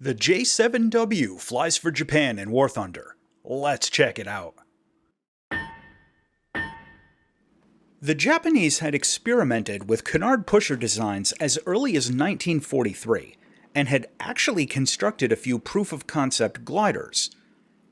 The J7W flies for Japan in War Thunder. Let's check it out. The Japanese had experimented with canard pusher designs as early as 1943 and had actually constructed a few proof-of-concept gliders.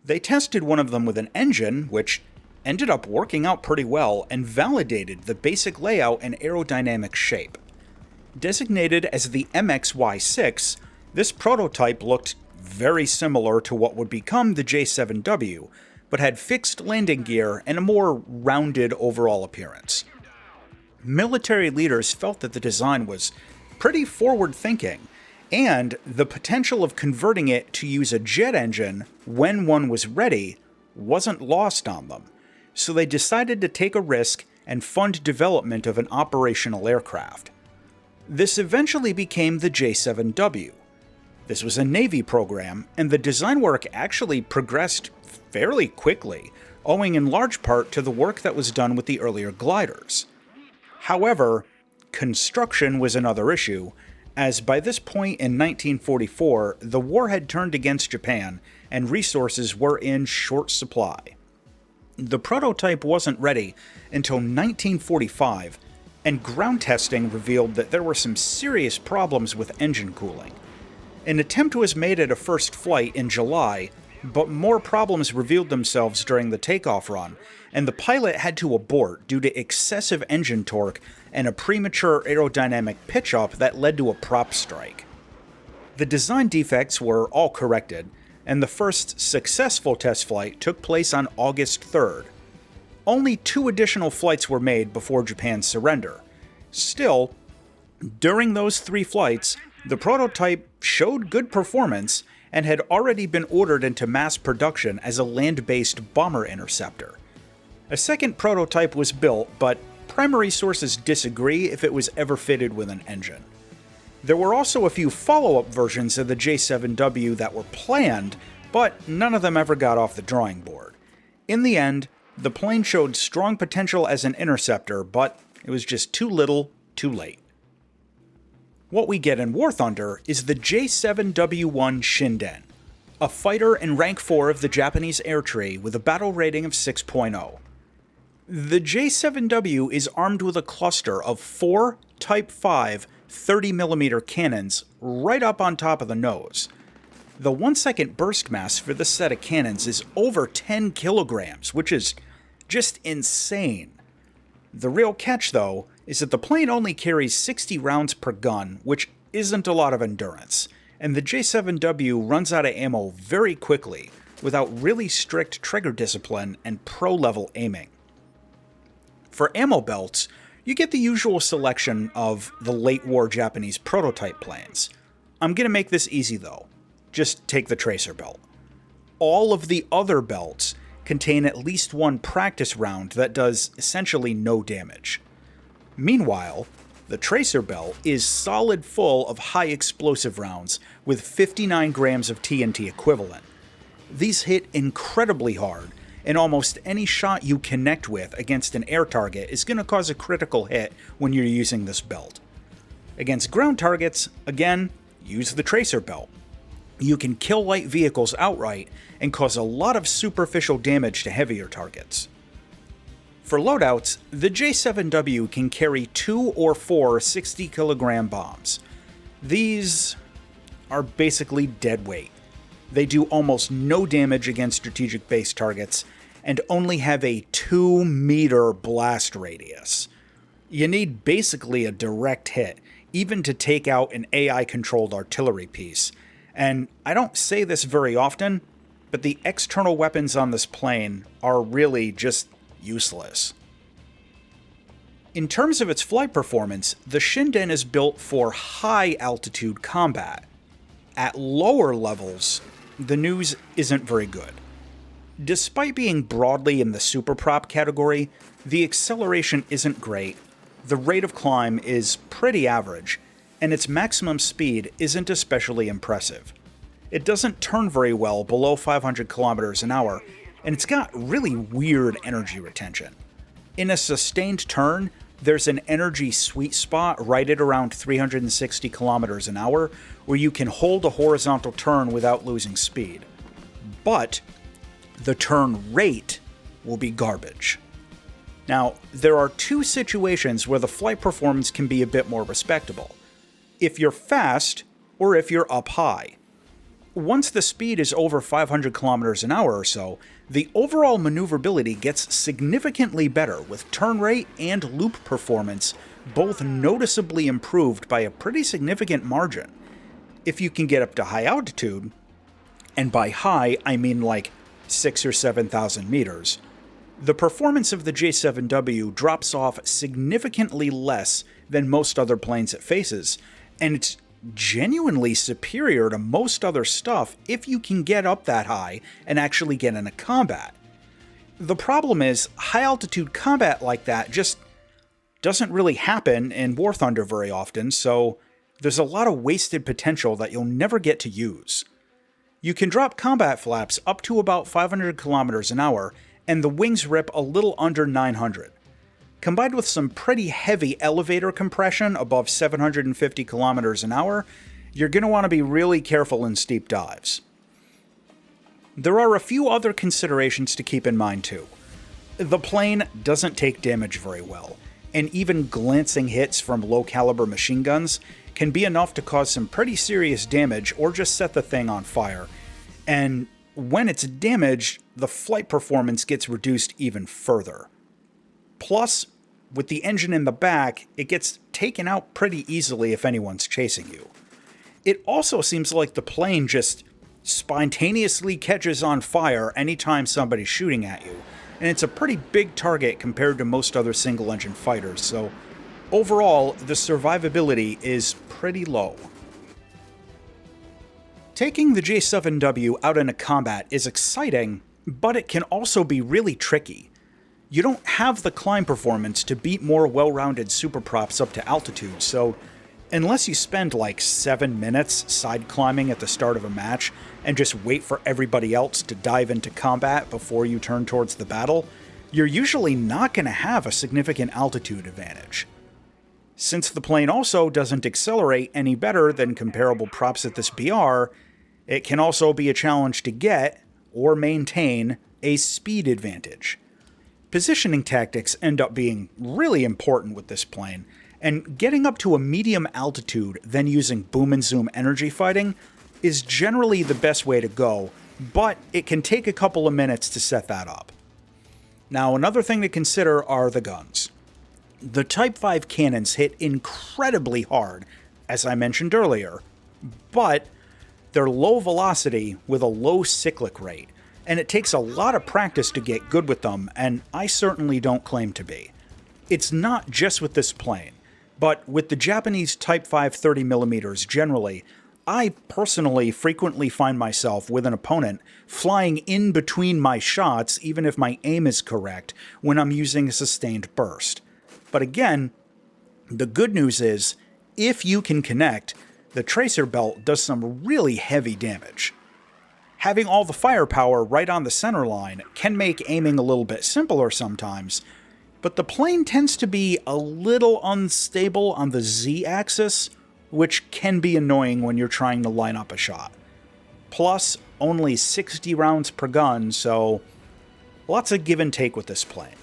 They tested one of them with an engine, which ended up working out pretty well and validated the basic layout and aerodynamic shape. Designated as the MXY6, this prototype looked very similar to what would become the J7W, but had fixed landing gear and a more rounded overall appearance. Military leaders felt that the design was pretty forward-thinking, and the potential of converting it to use a jet engine when one was ready wasn't lost on them, so they decided to take a risk and fund development of an operational aircraft. This eventually became the J7W. This was a Navy program, and the design work actually progressed fairly quickly, owing in large part to the work that was done with the earlier gliders. However, construction was another issue, as by this point in 1944, the war had turned against Japan, and resources were in short supply. The prototype wasn't ready until 1945, and ground testing revealed that there were some serious problems with engine cooling. An attempt was made at a first flight in July, but more problems revealed themselves during the takeoff run, and the pilot had to abort due to excessive engine torque and a premature aerodynamic pitch-up that led to a prop strike. The design defects were all corrected, and the first successful test flight took place on August 3rd. Only 2 additional flights were made before Japan's surrender. Still, during those 3 flights, the prototype showed good performance and had already been ordered into mass production as a land-based bomber interceptor. A second prototype was built, but primary sources disagree if it was ever fitted with an engine. There were also a few follow-up versions of the J7W that were planned, but none of them ever got off the drawing board. In the end, the plane showed strong potential as an interceptor, but it was just too little, too late. What we get in War Thunder is the J7W1 Shinden, a fighter in rank 4 of the Japanese air tree with a battle rating of 6.0. The J7W is armed with a cluster of 4 Type 5 30mm cannons right up on top of the nose. The 1-second burst mass for this set of cannons is over 10 kilograms, which is just insane. The real catch, though, is that the plane only carries 60 rounds per gun, which isn't a lot of endurance, and the J7W runs out of ammo very quickly, without really strict trigger discipline and pro-level aiming. For ammo belts, you get the usual selection of the late-war Japanese prototype planes. I'm gonna make this easy though. Just take the tracer belt. All of the other belts contain at least 1 practice round that does essentially no damage. Meanwhile, the tracer belt is solid full of high explosive rounds with 59 grams of TNT equivalent. These hit incredibly hard, and almost any shot you connect with against an air target is going to cause a critical hit when you're using this belt. Against ground targets, again, use the tracer belt. You can kill light vehicles outright and cause a lot of superficial damage to heavier targets. For loadouts, the J7W can carry 2 or 4 60-kilogram bombs. These are basically dead weight. They do almost no damage against strategic base targets and only have a 2-meter blast radius. You need basically a direct hit, even to take out an AI-controlled artillery piece. And I don't say this very often, but the external weapons on this plane are really just useless. In terms of its flight performance, the Shinden is built for high-altitude combat. At lower levels, the news isn't very good. Despite being broadly in the superprop category, the acceleration isn't great, the rate of climb is pretty average, and its maximum speed isn't especially impressive. It doesn't turn very well below 500 kilometers an hour, and it's got really weird energy retention. In a sustained turn, there's an energy sweet spot right at around 360 kilometers an hour where you can hold a horizontal turn without losing speed. But the turn rate will be garbage. Now, there are two situations where the flight performance can be a bit more respectable. If you're fast, or if you're up high. Once the speed is over 500 kilometers an hour or so, the overall maneuverability gets significantly better, with turn rate and loop performance both noticeably improved by a pretty significant margin. If you can get up to high altitude, and by high I mean like 6,000 or 7,000 meters, the performance of the J7W drops off significantly less than most other planes it faces, and it's genuinely superior to most other stuff if you can get up that high and actually get into combat. The problem is, high-altitude combat like that just doesn't really happen in War Thunder very often, so there's a lot of wasted potential that you'll never get to use. You can drop combat flaps up to about 500 kilometers an hour, and the wings rip a little under 900. Combined with some pretty heavy elevator compression above 750 kilometers an hour, you're going to want to be really careful in steep dives. There are a few other considerations to keep in mind too. The plane doesn't take damage very well, and even glancing hits from low-caliber machine guns can be enough to cause some pretty serious damage or just set the thing on fire. And when it's damaged, the flight performance gets reduced even further. Plus, with the engine in the back, it gets taken out pretty easily if anyone's chasing you. It also seems like the plane just spontaneously catches on fire anytime somebody's shooting at you, and it's a pretty big target compared to most other single-engine fighters, so overall, the survivability is pretty low. Taking the J7W out into combat is exciting, but it can also be really tricky. You don't have the climb performance to beat more well-rounded superprops up to altitude, so unless you spend like 7 minutes side climbing at the start of a match and just wait for everybody else to dive into combat before you turn towards the battle, you're usually not going to have a significant altitude advantage. Since the plane also doesn't accelerate any better than comparable props at this BR, it can also be a challenge to get, or maintain, a speed advantage. Positioning tactics end up being really important with this plane, and getting up to a medium altitude, then using boom and zoom energy fighting, is generally the best way to go, but it can take a couple of minutes to set that up. Now, another thing to consider are the guns. The Type 5 cannons hit incredibly hard, as I mentioned earlier, but they're low velocity with a low cyclic rate, and it takes a lot of practice to get good with them, and I certainly don't claim to be. It's not just with this plane, but with the Japanese Type 5 30mm generally, I personally frequently find myself with an opponent flying in between my shots even if my aim is correct when I'm using a sustained burst. But again, the good news is, if you can connect, the tracer belt does some really heavy damage. Having all the firepower right on the center line can make aiming a little bit simpler sometimes, but the plane tends to be a little unstable on the Z-axis, which can be annoying when you're trying to line up a shot. Plus, only 60 rounds per gun, so lots of give and take with this plane.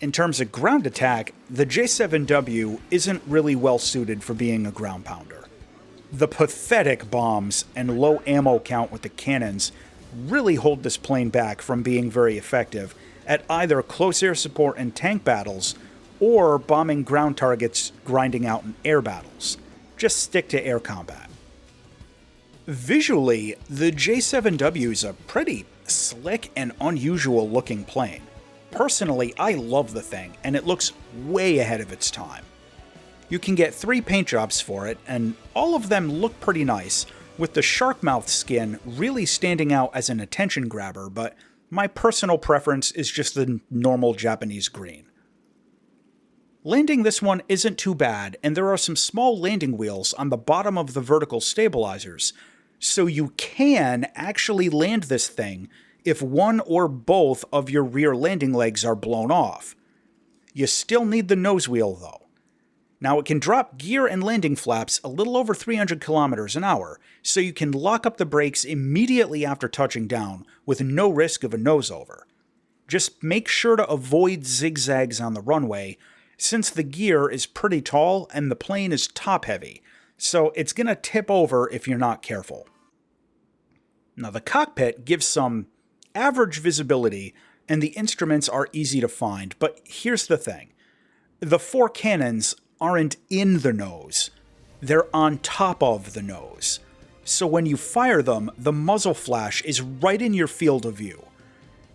In terms of ground attack, the J7W isn't really well suited for being a ground pounder. The pathetic bombs and low ammo count with the cannons really hold this plane back from being very effective at either close air support and tank battles, or bombing ground targets grinding out in air battles. Just stick to air combat. Visually, the J7W is a pretty slick and unusual looking plane. Personally, I love the thing, and it looks way ahead of its time. You can get 3 paint jobs for it, and all of them look pretty nice, with the shark mouth skin really standing out as an attention grabber, but my personal preference is just the normal Japanese green. Landing this one isn't too bad, and there are some small landing wheels on the bottom of the vertical stabilizers, so you can actually land this thing if one or both of your rear landing legs are blown off. You still need the nose wheel though. Now it can drop gear and landing flaps a little over 300 kilometers an hour, so you can lock up the brakes immediately after touching down with no risk of a nose over. Just make sure to avoid zigzags on the runway, since the gear is pretty tall and the plane is top heavy, so it's going to tip over if you're not careful. Now the cockpit gives some average visibility and the instruments are easy to find, but here's the thing. The 4 cannons aren't in the nose, they're on top of the nose. So when you fire them, the muzzle flash is right in your field of view.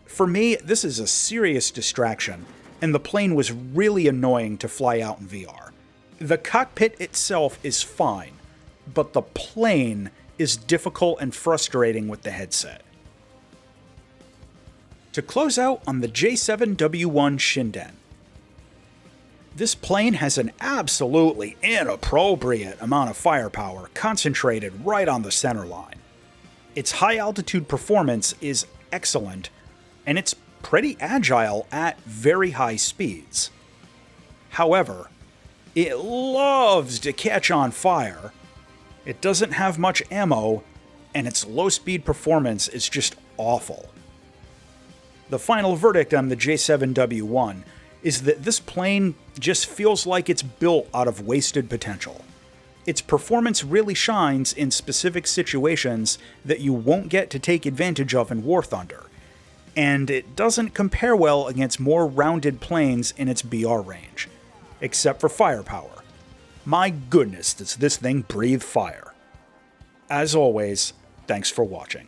For me, this is a serious distraction, and the plane was really annoying to fly out in VR. The cockpit itself is fine, but the plane is difficult and frustrating with the headset. To close out on the J7W1 Shinden. This plane has an absolutely inappropriate amount of firepower concentrated right on the center line. Its high altitude performance is excellent, and it's pretty agile at very high speeds. However, it loves to catch on fire, it doesn't have much ammo, and its low speed performance is just awful. The final verdict on the J7W1 is that this plane just feels like it's built out of wasted potential. Its performance really shines in specific situations that you won't get to take advantage of in War Thunder, and it doesn't compare well against more rounded planes in its BR range, except for firepower. My goodness, does this thing breathe fire. As always, thanks for watching.